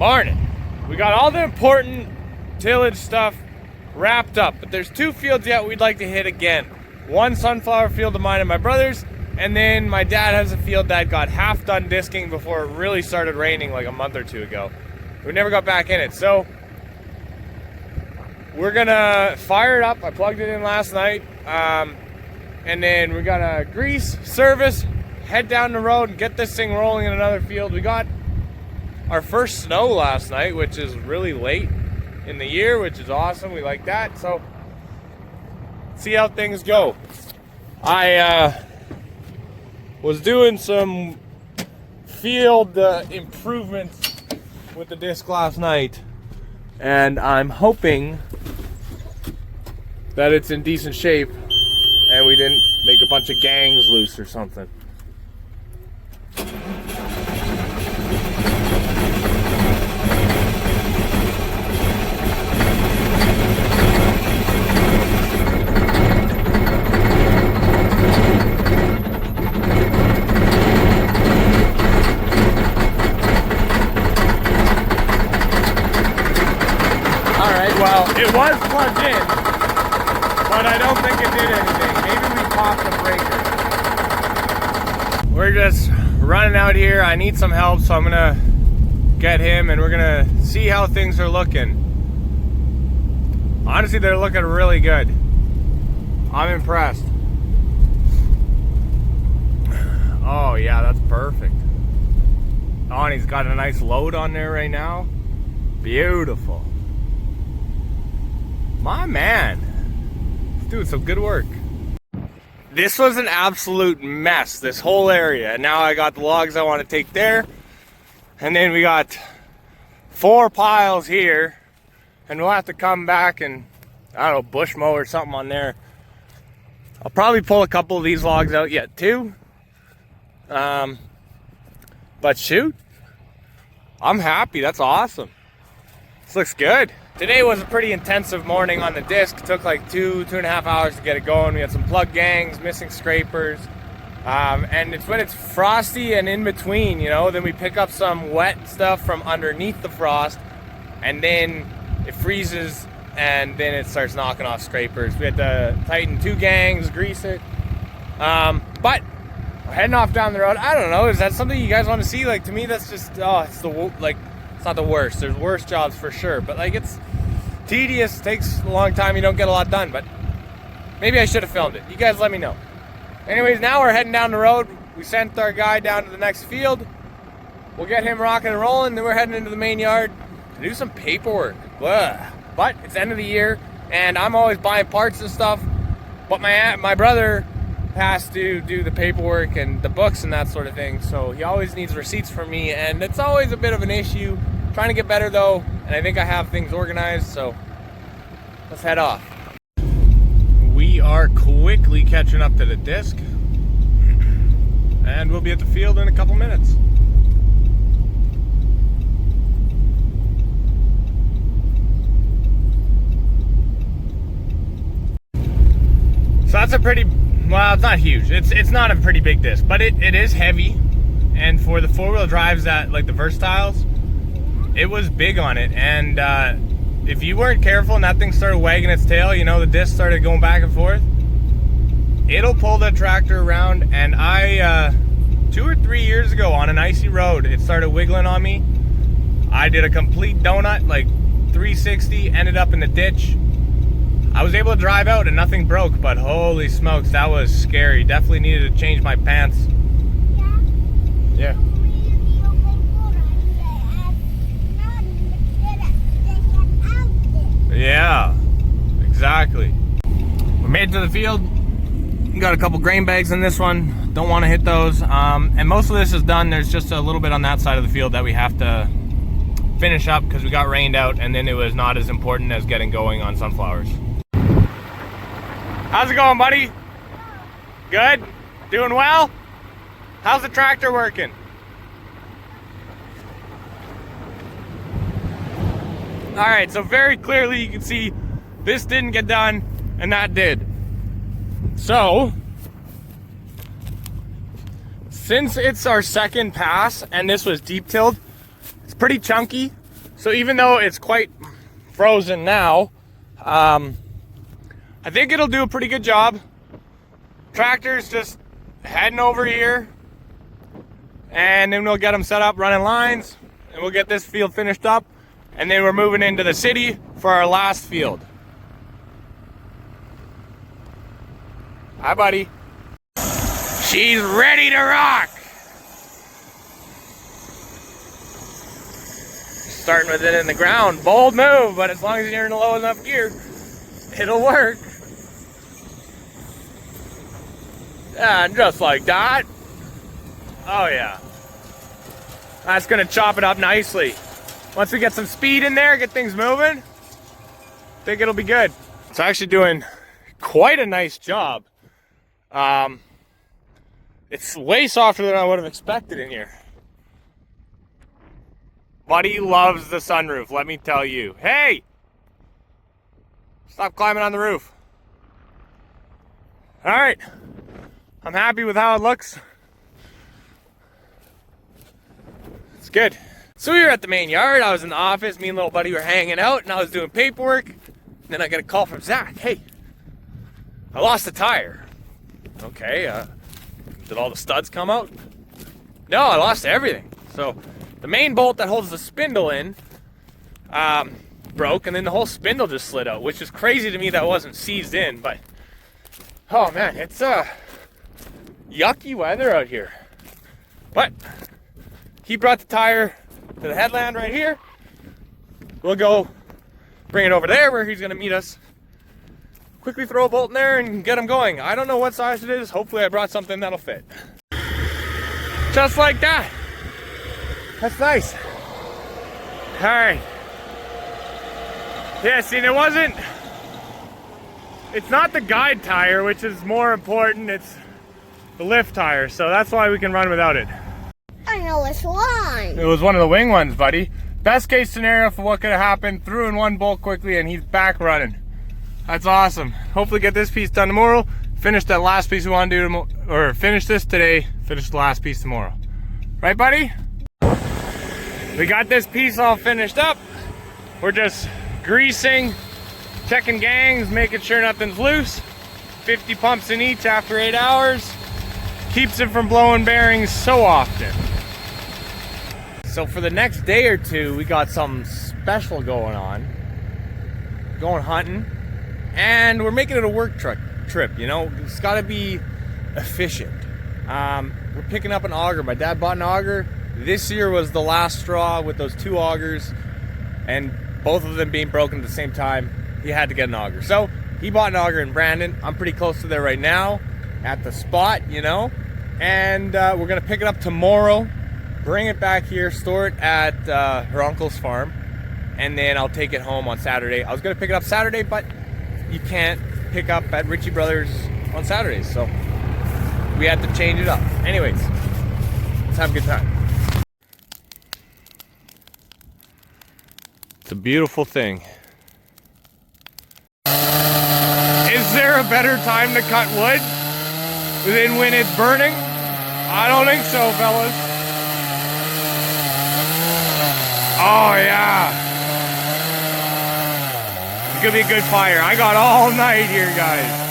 Morning. We got all the important tillage stuff wrapped up, but there's two fields yet we'd like to hit again. One sunflower field of mine and my brother's, and then my dad has a field that got half done disking before it really started raining like a month or two ago. We never got back in it, so we're gonna fire it up. I plugged it in last night, and then we're gonna grease, service, head down the road and get this thing rolling in another field. We got our first snow last night, which is really late in the year, which is awesome. We like that. So see how things go. I was doing some field improvements with the disc last night, and I'm hoping that it's in decent shape and we didn't make a bunch of gangs loose or something. Well, it was plugged in, but I don't think it did anything. Maybe we popped the breaker. We're just running out here. I need some help, so I'm gonna get him and we're gonna see how things are looking. Honestly, they're looking really good. I'm impressed. Oh yeah, that's perfect. Oh, and he's got a nice load on there right now. Beautiful. My man, doing some good work. This was an absolute mess, this whole area. And now I got the logs I want to take there. And then we got 4 piles here. And we'll have to come back and, I don't know, bush mow or something on there. I'll probably pull a couple of these logs out yet too. But shoot, I'm happy, that's awesome. This looks good. Today was a pretty intensive morning on the disc. It took like 2.5 hours to get it going. We had some plug gangs, missing scrapers. And it's when it's frosty and in between, you know, then we pick up some wet stuff from underneath the frost, and then it freezes and then it starts knocking off scrapers. We had to tighten 2 gangs, grease it. But we're heading off down the road. I don't know, is that something you guys want to see? Like, to me, that's just, oh, it's it's not the worst. There's worse jobs for sure, but like, it's tedious, takes a long time, you don't get a lot done, but maybe I should have filmed it. You guys let me know. Anyways, now we're heading down the road. We sent our guy down to the next field. We'll get him rocking and rolling, then we're heading into the main yard to do some paperwork. Ugh. But it's the end of the year, and I'm always buying parts and stuff, but my brother has to do the paperwork and the books and that sort of thing, so he always needs receipts from me, and it's always a bit of an issue. Trying to get better though, and I think I have things organized, so let's head off. We are quickly catching up to the disc, and we'll be at the field in a couple minutes. So that's a pretty, well, it's not huge. It's not a pretty big disc, but it is heavy, and for the 4-wheel drives that, like the Versatiles, it was big on it. And if you weren't careful and that thing started wagging its tail, you know, the disc started going back and forth, it'll pull the tractor around. And I 2 or 3 years ago on an icy road, it started wiggling on me. I did a complete donut, like 360, ended up in the ditch. I was able to drive out and nothing broke, but holy smokes, that was scary. Definitely needed to change my pants. Yeah. Yeah, exactly. We made it to the field. We got a couple grain bags in this one. Don't want to hit those. And most of this is done. There's just a little bit on that side of the field that we have to finish up because we got rained out, and then it was not as important as getting going on sunflowers. How's it going, buddy? Good? Doing well? How's the tractor working? All right, so very clearly you can see this didn't get done and that did. So, since it's our second pass and this was deep tilled, it's pretty chunky. So even though it's quite frozen now, I think it'll do a pretty good job. Tractor's just heading over here, and then we'll get them set up running lines, and we'll get this field finished up, and then we're moving into the city for our last field. Hi, buddy. She's ready to rock. Starting with it in the ground. Bold move, but as long as you're in a low enough gear, it'll work. And just like that. Oh yeah. That's gonna chop it up nicely. Once we get some speed in there, get things moving, I think it'll be good. It's actually doing quite a nice job. It's way softer than I would have expected in here. Buddy loves the sunroof, let me tell you. Hey! Stop climbing on the roof. All right, I'm happy with how it looks. It's good. So we were at the main yard. I was in the office. Me and little buddy were hanging out, and I was doing paperwork. And then I get a call from Zach. Hey, I lost a tire. Okay, did all the studs come out? No, I lost everything. So the main bolt that holds the spindle in broke, and then the whole spindle just slid out, which is crazy to me that wasn't seized in. But oh man, it's yucky weather out here. But he brought the tire to the headland right here. We'll go bring it over there where he's gonna meet us. Quickly throw a bolt in there and get him going. I don't know what size it is. Hopefully I brought something that'll fit. Just like that. That's nice. All right. Yeah, see, it's not the guide tire, which is more important. It's the lift tire, so that's why we can run without it. I know which one. It was one of the wing ones, buddy. Best case scenario for what could have happened, threw in one bolt quickly and he's back running. That's awesome. Hopefully get this piece done tomorrow. Finish that last piece we want to do tomorrow, or finish this today, finish the last piece tomorrow. Right, buddy? We got this piece all finished up. We're just greasing, checking gangs, making sure nothing's loose. 50 pumps in each after 8 hours. Keeps it from blowing bearings so often. So for the next day or two, we got something special going on. Going hunting. And we're making it a work trip, you know? It's gotta be efficient. We're picking up an auger. My dad bought an auger. This year was the last straw with those 2 augers, and both of them being broken at the same time. He had to get an auger. So he bought an auger in Brandon. I'm pretty close to there right now at the spot, you know? And we're gonna pick it up tomorrow, bring it back here, store it at her uncle's farm, and then I'll take it home on Saturday. I was gonna pick it up Saturday, but you can't pick up at Ritchie Brothers on Saturdays, so we had to change it up. Anyways, let's have a good time. It's a beautiful thing. Is there a better time to cut wood than when it's burning? I don't think so, fellas. Oh yeah. It's gonna be a good fire. I got all night here, guys.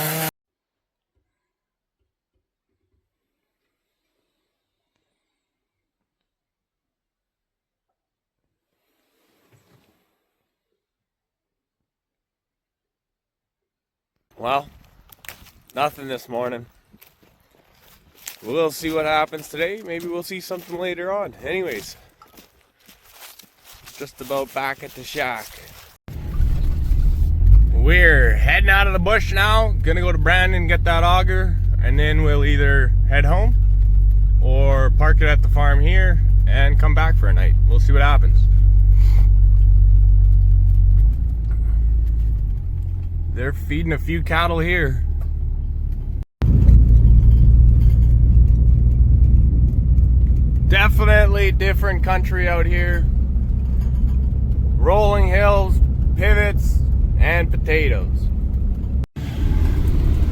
Well, nothing this morning. We'll see what happens today. Maybe we'll see something later on. Anyways, just about back at the shack. We're heading out of the bush now. Gonna go to Brandon, get that auger, and then we'll either head home or park it at the farm here and come back for a night. We'll see what happens. They're feeding a few cattle here. Definitely different country out here. Rolling hills, pivots, and potatoes.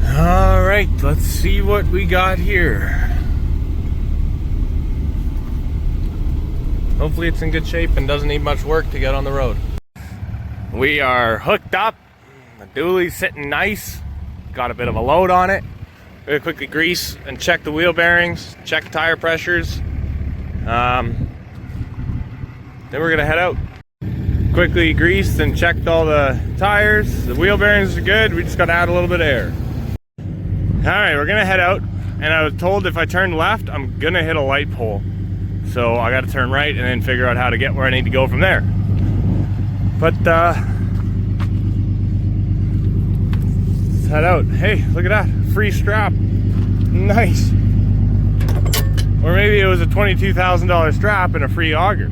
All right, let's see what we got here. hopefully it's in good shape and doesn't need much work to get on the road. We are hooked up. The dually's sitting nice. Got a bit of a load on it. We're gonna quickly grease and check the wheel bearings, check tire pressures. Then we're gonna head out. Quickly greased and checked all the tires. The wheel bearings are good. We just gotta add a little bit of air. All right, we're gonna head out. And I was told if I turn left, I'm gonna hit a light pole. So I gotta turn right and then figure out how to get where I need to go from there. But let's head out. Hey, look at that, free strap. Nice. Or maybe it was a $22,000 strap and a free auger.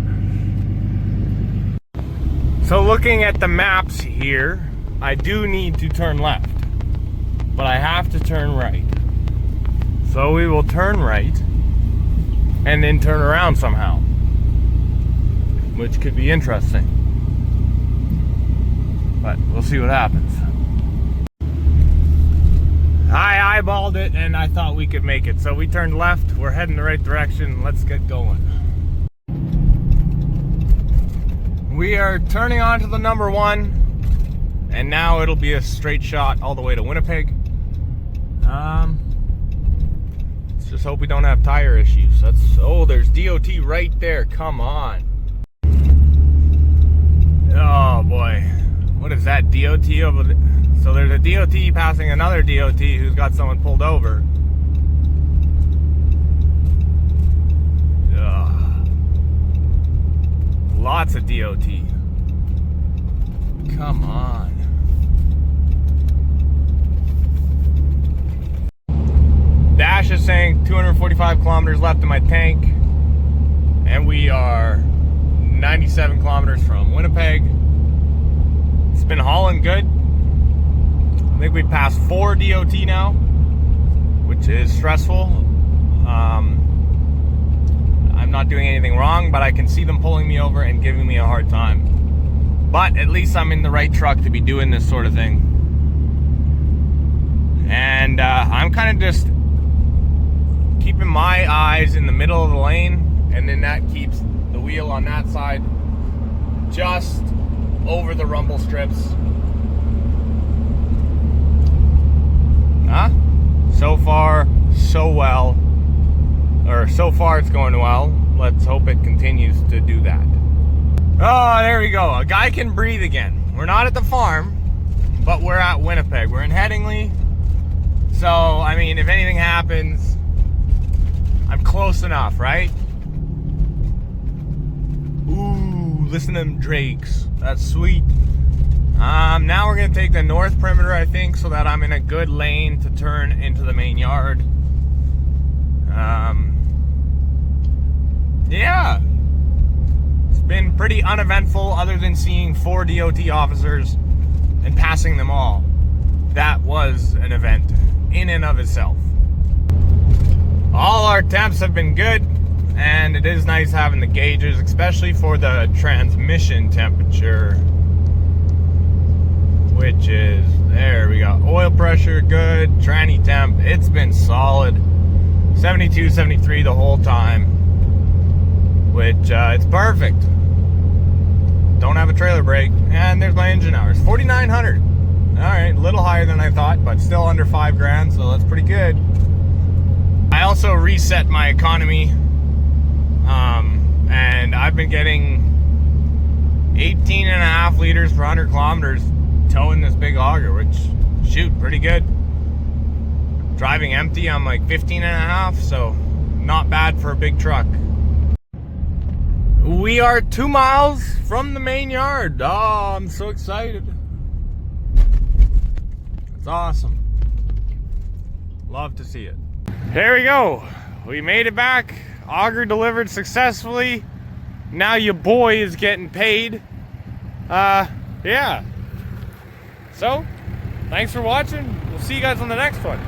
So looking at the maps here, I do need to turn left, but I have to turn right. So we will turn right and then turn around somehow, which could be interesting. But we'll see what happens. I eyeballed it and I thought we could make it. So we turned left, we're heading the right direction. Let's get going. We are turning onto the number 1, and now it'll be a straight shot all the way to Winnipeg. Let's just hope we don't have tire issues. Oh, there's DOT right there. Come on. Oh boy, what is that, DOT over there? So there's a DOT passing another DOT who's got someone pulled over. Lots of DOT. Come on. Dash is saying 245 kilometers left in my tank, and we are 97 kilometers from Winnipeg. It's been hauling good. I think we've passed 4 DOT now, which is stressful. I'm not doing anything wrong, but I can see them pulling me over and giving me a hard time. But at least I'm in the right truck to be doing this sort of thing. And I'm kind of just keeping my eyes in the middle of the lane, and then that keeps the wheel on that side just over the rumble strips. So far, so well. Or so far it's going well. Let's hope it continues to do that. Oh, there we go. A guy can breathe again. We're not at the farm, but we're at Winnipeg. We're in Headingley. So, I mean, if anything happens, I'm close enough, right? Ooh, listen to them drakes. That's sweet. Now we're gonna take the north perimeter, I think, so that I'm in a good lane to turn into the main yard. Yeah, it's been pretty uneventful other than seeing 4 DOT officers and passing them all. That was an event in and of itself. All our temps have been good, and it is nice having the gauges, especially for the transmission temperature, which is, there we go. Oil pressure, good. Tranny temp, it's been solid. 72, 73 the whole time, which it's perfect. Don't have a trailer brake, and there's my engine hours, 4,900. All right, a little higher than I thought, but still under $5,000, so that's pretty good. I also reset my economy, and I've been getting 18.5 liters per 100 kilometers towing this big auger, which, shoot, pretty good. Driving empty, I'm like 15.5, so not bad for a big truck. We are 2 miles from the main yard. Oh, I'm so excited. It's awesome. Love to see it. Here we go. We made it back. Auger delivered successfully. Now your boy is getting paid. Yeah. So, thanks for watching. We'll see you guys on the next one.